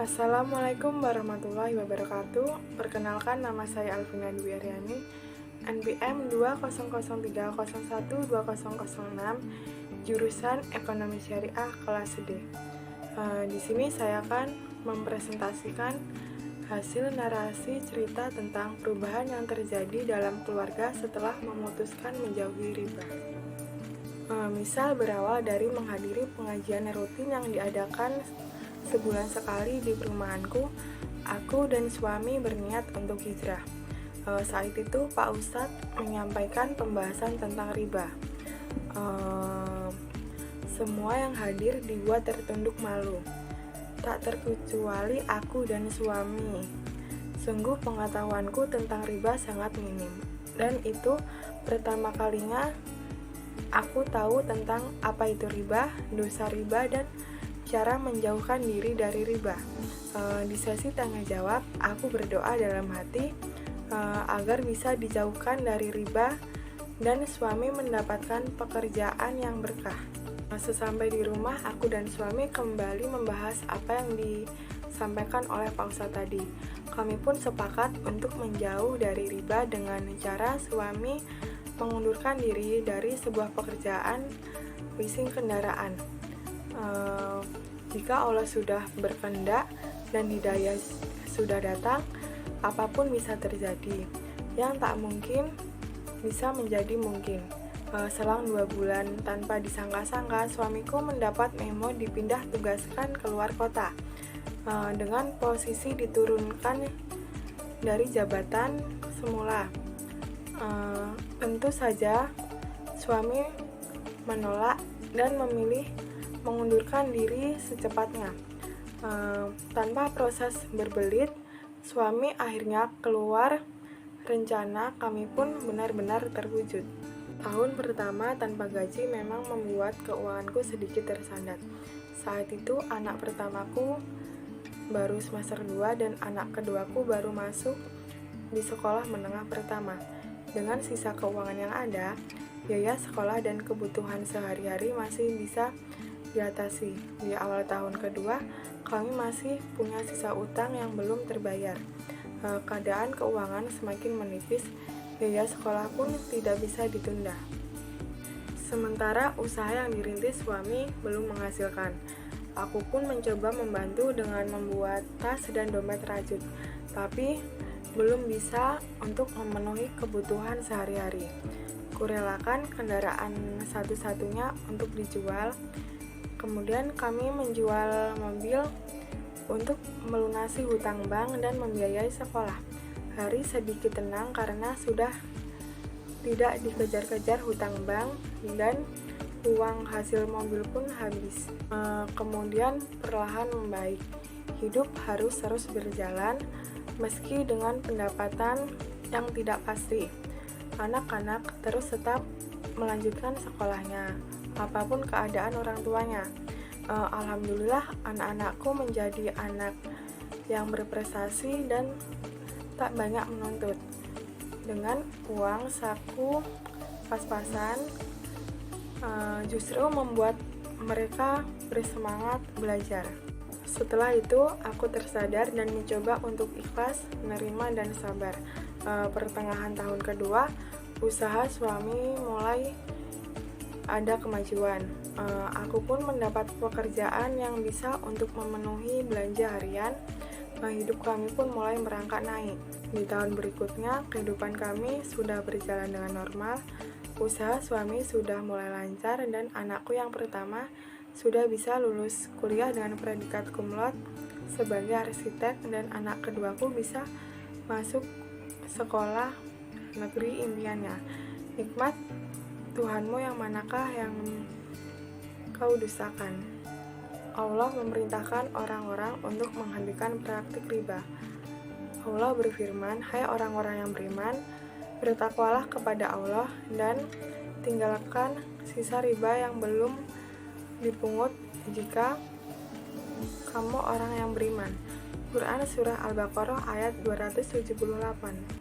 Assalamualaikum warahmatullahi wabarakatuh. Perkenalkan, nama saya Alvina Dwi Aryani, NPM 20030012006, jurusan Ekonomi Syariah kelas D. Di sini saya akan mempresentasikan hasil narasi cerita tentang perubahan yang terjadi dalam keluarga setelah memutuskan menjauhi riba. Misal berawal dari menghadiri pengajian rutin yang diadakan sebulan sekali di perumahanku. Aku dan suami berniat untuk hijrah. Saat itu Pak Ustadz menyampaikan pembahasan tentang riba. Semua yang hadir dibuat tertunduk malu, tak terkecuali aku dan suami. Sungguh pengetahuanku tentang riba sangat minim, dan itu pertama kalinya aku tahu tentang apa itu riba, dosa riba, dan cara menjauhkan diri dari riba. Di sesi tanya jawab, aku berdoa dalam hati agar bisa dijauhkan dari riba dan suami mendapatkan pekerjaan yang berkah. Sesampai di rumah, aku dan suami kembali membahas apa yang disampaikan oleh Pak Ustadz tadi. Kami pun sepakat untuk menjauh dari riba dengan cara suami mengundurkan diri dari sebuah pekerjaan leasing kendaraan. Jika Allah sudah berkehendak dan hidayah sudah datang, apapun bisa terjadi. Yang tak mungkin bisa menjadi mungkin. Selang 2 bulan tanpa disangka-sangka, suamiku mendapat memo dipindah tugaskan keluar kota. Dengan posisi diturunkan dari jabatan semula. Tentu saja suami menolak dan memilih mengundurkan diri secepatnya. Tanpa proses berbelit, suami akhirnya keluar. Rencana kami pun benar-benar terwujud. Tahun pertama tanpa gaji memang membuat keuanganku sedikit tersendat. Saat itu anak pertamaku baru semester 2 dan anak keduaku baru masuk di sekolah menengah pertama. Dengan sisa keuangan yang ada, biaya sekolah dan kebutuhan sehari-hari masih bisa diatasi. Di awal tahun kedua, kami masih punya sisa utang yang belum terbayar. Keadaan keuangan semakin menipis, biaya sekolah pun tidak bisa ditunda. Sementara usaha yang dirintis suami belum menghasilkan. Aku pun mencoba membantu dengan membuat tas dan dompet rajut, tapi belum bisa untuk memenuhi kebutuhan sehari-hari. Kurelakan kendaraan satu-satunya untuk dijual. Kemudian kami menjual mobil untuk melunasi hutang bank dan membiayai sekolah. Hari sedikit tenang karena sudah tidak dikejar-kejar hutang bank dan uang hasil mobil pun habis. Kemudian perlahan membaik. Hidup harus terus berjalan meski dengan pendapatan yang tidak pasti. Anak-anak terus tetap melanjutkan sekolahnya, apapun keadaan orang tuanya. Alhamdulillah, anak-anakku menjadi anak yang berprestasi dan tak banyak menuntut. Dengan uang saku pas-pasan, justru membuat mereka bersemangat belajar. Setelah itu, aku tersadar dan mencoba untuk ikhlas, menerima, dan sabar. Pertengahan tahun kedua, usaha suami mulai ada kemajuan. Aku pun mendapat pekerjaan yang bisa untuk memenuhi belanja harian. Hidup kami pun mulai merangkak naik. Di tahun berikutnya, kehidupan kami sudah berjalan dengan normal. Usaha suami sudah mulai lancar dan anakku yang pertama sudah bisa lulus kuliah dengan predikat cum laude sebagai arsitek, dan anak keduaku bisa masuk sekolah negeri impiannya. Nikmat Tuhanmu yang manakah yang kau dustakan? Allah memerintahkan orang-orang untuk menghentikan praktik riba. Allah berfirman, "Hai orang-orang yang beriman, bertakwalah kepada Allah dan tinggalkan sisa riba yang belum dipungut jika kamu orang yang beriman." Quran Surah Al-Baqarah ayat 278.